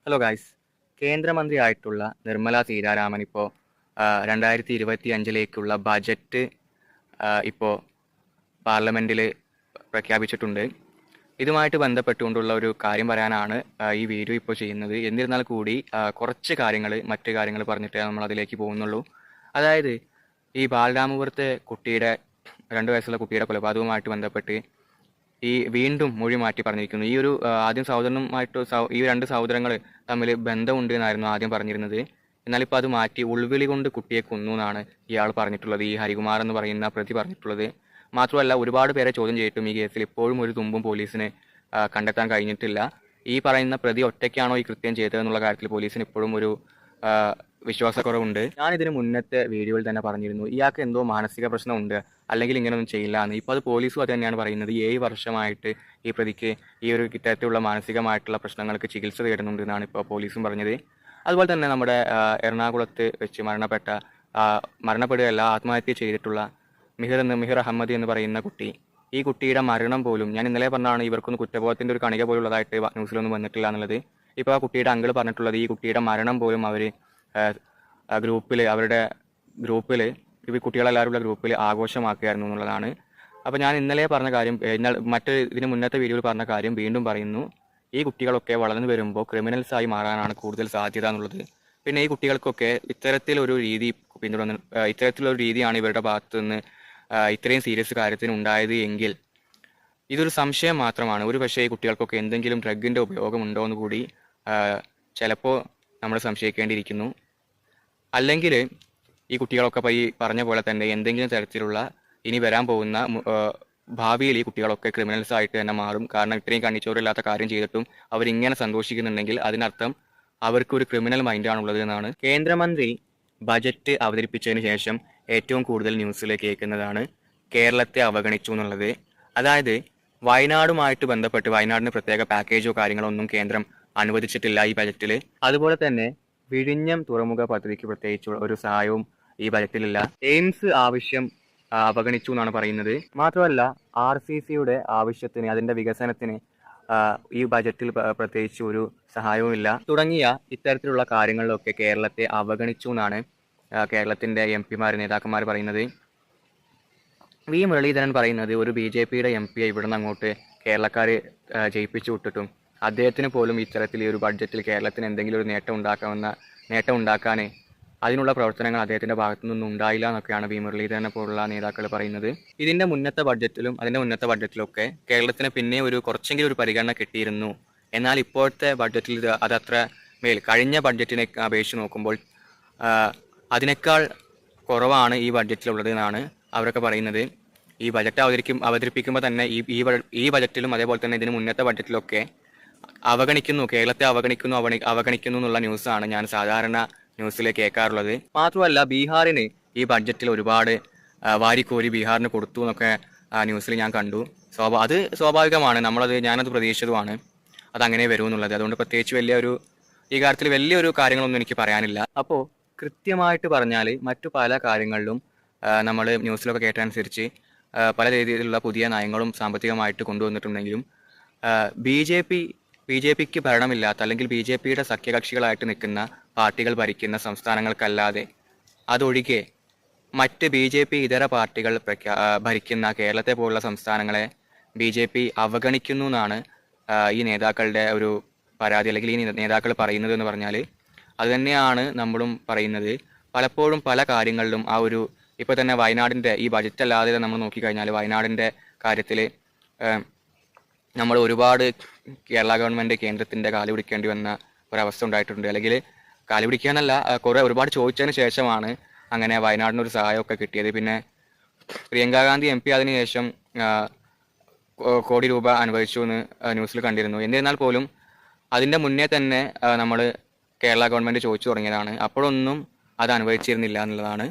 Hello guys. കേന്ദ്രമന്ത്രിയായിട്ടുള്ള നിർമ്മല സീതാരാമൻ ഇപ്പോൾ 2025 budget ഇപ്പോൾ പാർലമെൻറ്റിൽ പ്രഖ്യാപിച്ചിട്ടുണ്ട്. ഇതുമായിട്ട് ബന്ധപ്പെട്ടുകൊണ്ടുള്ള ഒരു കാര്യം പറയാനാണ് ഈ വീഡിയോ ഇപ്പോൾ ചെയ്യുന്നത്. എന്നിരുന്നാൽ കൂടി കുറച്ച് കാര്യങ്ങൾ മറ്റ് കാര്യങ്ങൾ പറഞ്ഞിട്ടേ നമ്മൾ അതിലേക്ക് പോകുന്നുള്ളൂ. അതായത് ഈ ബാലരാമപുരത്തെ കുട്ടിയുടെ 2 വയസ്സുള്ള കുട്ടിയുടെ കൊലപാതകവുമായിട്ട് ബന്ധപ്പെട്ട് ഈ വീണ്ടും മൊഴി മാറ്റി പറഞ്ഞിരിക്കുന്നു. ഈ ഒരു ആദ്യം ഈ 2 സഹോദരങ്ങൾ തമ്മിൽ ബന്ധമുണ്ട് എന്നായിരുന്നു ആദ്യം പറഞ്ഞിരുന്നത്. എന്നാൽ ഇപ്പോൾ അത് മാറ്റി ഉൾവിളി കൊണ്ട് കുട്ടിയെ കൊന്നു എന്നാണ് ഇയാൾ പറഞ്ഞിട്ടുള്ളത്, ഈ ഹരികുമാർ എന്ന് പറയുന്ന പ്രതി പറഞ്ഞിട്ടുള്ളത്. മാത്രമല്ല, ഒരുപാട് പേരെ ചോദ്യം ചെയ്തിട്ടും ഈ കേസിൽ ഇപ്പോഴും ഒരു തുമ്പും പോലീസിന് കണ്ടെത്താൻ കഴിഞ്ഞിട്ടില്ല. ഈ പറയുന്ന പ്രതി ഒറ്റയ്ക്കാണോ ഈ കൃത്യം ചെയ്തതെന്നുള്ള കാര്യത്തിൽ പോലീസിന് ഇപ്പോഴും ഒരു വിശ്വാസക്കുറവുണ്ട്. ഞാനിതിന് മുന്നത്തെ വീഡിയോയിൽ തന്നെ പറഞ്ഞിരുന്നു, ഇയാൾക്ക് എന്തോ മാനസിക പ്രശ്നമുണ്ട്, അല്ലെങ്കിൽ ഇങ്ങനെയൊന്നും ചെയ്യില്ല എന്ന്. ഇപ്പോൾ അത് പോലീസും അത് തന്നെയാണ് പറയുന്നത്. 7 വർഷമായിട്ട് ഈ പ്രതിക്ക് ഈ ഒരു ഇത്തരത്തിലുള്ള മാനസികമായിട്ടുള്ള പ്രശ്നങ്ങൾക്ക് ചികിത്സ തേടുന്നുണ്ട് എന്നാണ് ഇപ്പോൾ പോലീസും പറഞ്ഞത്. അതുപോലെ തന്നെ നമ്മുടെ എറണാകുളത്ത് വെച്ച് മരണപ്പെടുകയല്ല, ആത്മഹത്യ ചെയ്തിട്ടുള്ള മിഹിർ അഹമ്മദ് എന്ന് പറയുന്ന കുട്ടി, ഈ കുട്ടിയുടെ മരണം പോലും ഞാൻ ഇന്നലെ പറഞ്ഞതാണ്, ഇവർക്കൊന്നും കുറ്റബോധത്തിൻ്റെ ഒരു കണിക പോലുള്ളതായിട്ട് ന്യൂസിലൊന്നും വന്നിട്ടില്ല എന്നുള്ളത്. ഇപ്പോൾ ആ കുട്ടിയുടെ അങ്കിൾ പറഞ്ഞിട്ടുള്ളത് ഈ കുട്ടിയുടെ മരണം പോലും അവർ അവരുടെ ഗ്രൂപ്പിൽ ഈ കുട്ടികളെല്ലാവരുള്ള ഗ്രൂപ്പിൽ ആഘോഷമാക്കുകയായിരുന്നു എന്നുള്ളതാണ്. അപ്പോൾ ഞാൻ ഇന്നലെ പറഞ്ഞ കാര്യം, ഇതിന് മുന്നത്തെ വീഡിയോയിൽ പറഞ്ഞ കാര്യം വീണ്ടും പറയുന്നു. ഈ കുട്ടികളൊക്കെ വളർന്നു വരുമ്പോൾ ക്രിമിനൽസായി മാറാനാണ് കൂടുതൽ സാധ്യത എന്നുള്ളത്. പിന്നെ ഈ കുട്ടികൾക്കൊക്കെ ഇത്തരത്തിലൊരു രീതിയാണ് ഇവരുടെ ഭാഗത്തു നിന്ന് ഇത്രയും സീരിയസ് കാര്യത്തിന് ഉണ്ടായത് എങ്കിൽ ഇതൊരു സംശയം മാത്രമാണ്. ഒരു പക്ഷേ ഈ കുട്ടികൾക്കൊക്കെ എന്തെങ്കിലും ഡ്രഗിൻ്റെ ഉപയോഗമുണ്ടോ എന്ന് കൂടി ചിലപ്പോൾ നമ്മൾ സംശയിക്കേണ്ടിയിരിക്കുന്നു. അല്ലെങ്കിൽ ഈ കുട്ടികളൊക്കെ ഈ പറഞ്ഞ പോലെ തന്നെ എന്തെങ്കിലും തരത്തിലുള്ള ഇനി വരാൻ പോകുന്ന ഭാവിയിൽ ഈ കുട്ടികളൊക്കെ ക്രിമിനൽസ് ആയിട്ട് തന്നെ മാറും. കാരണം ഇത്രയും കണ്ണിച്ചോറില്ലാത്ത കാര്യം ചെയ്തിട്ടും അവരിങ്ങനെ സന്തോഷിക്കുന്നുണ്ടെങ്കിൽ അതിനർത്ഥം അവർക്കൊരു ക്രിമിനൽ മൈൻഡാണുള്ളത് എന്നാണ്. കേന്ദ്രമന്ത്രി ബജറ്റ് അവതരിപ്പിച്ചതിന് ശേഷം ഏറ്റവും കൂടുതൽ ന്യൂസിൽ കേൾക്കുന്നതാണ് കേരളത്തെ അവഗണിച്ചു എന്നുള്ളത്. അതായത് വയനാടുമായിട്ട് ബന്ധപ്പെട്ട് വയനാടിന് പ്രത്യേക പാക്കേജോ കാര്യങ്ങളോ ഒന്നും കേന്ദ്രം അനുവദിച്ചിട്ടില്ല ഈ ബജറ്റിൽ. അതുപോലെ തന്നെ വിഴിഞ്ഞം തുറമുഖ പദ്ധതിക്ക് പ്രത്യേകിച്ച് ഒരു സഹായവും ഈ ബജറ്റിലില്ല. എയിംസ് ആവശ്യം അവഗണിച്ചു എന്നാണ് പറയുന്നത്. മാത്രമല്ല RCCയുടെ ആവശ്യത്തിന്, അതിന്റെ വികസനത്തിന് ഈ ബജറ്റിൽ പ്രത്യേകിച്ച് ഒരു സഹായവും ഇല്ല. തുടങ്ങിയ ഇത്തരത്തിലുള്ള കാര്യങ്ങളിലൊക്കെ കേരളത്തെ അവഗണിച്ചു എന്നാണ് കേരളത്തിന്റെ MP-മാർ, നേതാക്കന്മാർ പറയുന്നത്. മുരളീധരൻ പറയുന്നത് ഒരു BJPയുടെ MP ഇവിടെ നിന്ന് അങ്ങോട്ട് കേരളക്കാർ ജയിപ്പിച്ചു വിട്ടിട്ടും അദ്ദേഹത്തിന് പോലും ഇത്തരത്തിൽ ഈ ഒരു ബഡ്ജറ്റിൽ കേരളത്തിന് എന്തെങ്കിലും ഒരു നേട്ടം ഉണ്ടാക്കാൻ അതിനുള്ള പ്രവർത്തനങ്ങൾ അദ്ദേഹത്തിന്റെ ഭാഗത്തു നിന്നും ഉണ്ടായില്ല എന്നൊക്കെയാണ് മുരളീധരനെ പോലുള്ള നേതാക്കൾ പറയുന്നത്. അതിന്റെ മുന്നത്തെ ബഡ്ജറ്റിലൊക്കെ കേരളത്തിന് പിന്നെ കുറച്ചെങ്കിലും ഒരു പരിഗണന കിട്ടിയിരുന്നു. എന്നാൽ ഇപ്പോഴത്തെ ബഡ്ജറ്റിൽ അതത്ര കഴിഞ്ഞ ബഡ്ജറ്റിനെ അപേക്ഷിച്ച് നോക്കുമ്പോൾ അതിനേക്കാൾ കുറവാണ് ഈ ബഡ്ജറ്റിലുള്ളത് എന്നാണ് അവരൊക്കെ പറയുന്നത്. ഈ ബജറ്റ് അവതരിപ്പിക്കുമ്പോൾ തന്നെ ഈ ബജറ്റിലും അതേപോലെ തന്നെ ഇതിന് മുന്നത്തെ ബഡ്ജറ്റിലൊക്കെ കേരളത്തെ അവഗണിക്കുന്നു എന്നുള്ള ന്യൂസാണ് ഞാൻ സാധാരണ ന്യൂസിൽ കേൾക്കാറുള്ളത്. മാത്രമല്ല ബീഹാറിന് ഈ ബഡ്ജറ്റിൽ ഒരുപാട് വാരിക്കോരി ബീഹാറിന് കൊടുത്തു എന്നൊക്കെ ന്യൂസിൽ ഞാൻ കണ്ടു. അത് സ്വാഭാവികമാണ്, ഞാനത് പ്രതീക്ഷിച്ചതുമാണ് അതങ്ങനെ വരുമെന്നുള്ളത്. അതുകൊണ്ട് പ്രത്യേകിച്ച് ഈ കാര്യത്തിൽ വലിയൊരു കാര്യങ്ങളൊന്നും എനിക്ക് പറയാനില്ല. അപ്പോൾ കൃത്യമായിട്ട് പറഞ്ഞാൽ മറ്റു പല കാര്യങ്ങളിലും നമ്മൾ ന്യൂസിലൊക്കെ കേട്ടനുസരിച്ച് പല രീതിയിലുള്ള പുതിയ നയങ്ങളും സാമ്പത്തികമായിട്ട് കൊണ്ടുവന്നിട്ടുണ്ടെങ്കിലും ബി ജെ പിക്ക് ഭരണമില്ലാത്ത, അല്ലെങ്കിൽ BJPയുടെ സഖ്യകക്ഷികളായിട്ട് നിൽക്കുന്ന പാർട്ടികൾ ഭരിക്കുന്ന സംസ്ഥാനങ്ങൾക്കല്ലാതെ അതൊഴികെ മറ്റ് BJP ഇതര പാർട്ടികൾ ഭരിക്കുന്ന കേരളത്തെ പോലുള്ള സംസ്ഥാനങ്ങളെ BJP അവഗണിക്കുന്നു എന്നാണ് ഈ നേതാക്കളുടെ ഒരു പരാതി, അല്ലെങ്കിൽ ഈ നേതാക്കൾ പറയുന്നത് എന്ന് പറഞ്ഞാൽ അത് തന്നെയാണ് നമ്മളും പറയുന്നത്. പലപ്പോഴും പല കാര്യങ്ങളിലും ഇപ്പോൾ തന്നെ വയനാടിൻ്റെ ഈ ബജറ്റ് അല്ലാതെ നമ്മൾ നോക്കിക്കഴിഞ്ഞാൽ വയനാടിൻ്റെ കാര്യത്തിൽ നമ്മൾ ഒരുപാട് കേരള ഗവൺമെൻറ് കേന്ദ്രത്തിൻ്റെ കാല് പിടിക്കേണ്ടി വന്ന ഒരവസ്ഥ ഉണ്ടായിട്ടുണ്ട്. അല്ലെങ്കിൽ കാല് പിടിക്കാനല്ല, ഒരുപാട് ചോദിച്ചതിന് ശേഷമാണ് അങ്ങനെ വയനാടിനൊരു സഹായമൊക്കെ കിട്ടിയത്. പിന്നെ പ്രിയങ്ക ഗാന്ധി MP അതിനുശേഷം കോടി രൂപ അനുവദിച്ചു എന്ന് ന്യൂസിൽ കണ്ടിരുന്നു. എന്നിരുന്നാൽ പോലും അതിൻ്റെ മുന്നേ തന്നെ നമ്മൾ കേരള ഗവൺമെൻറ് ചോദിച്ചു തുടങ്ങിയതാണ്. അപ്പോഴൊന്നും അത് അനുവദിച്ചിരുന്നില്ല എന്നുള്ളതാണ്.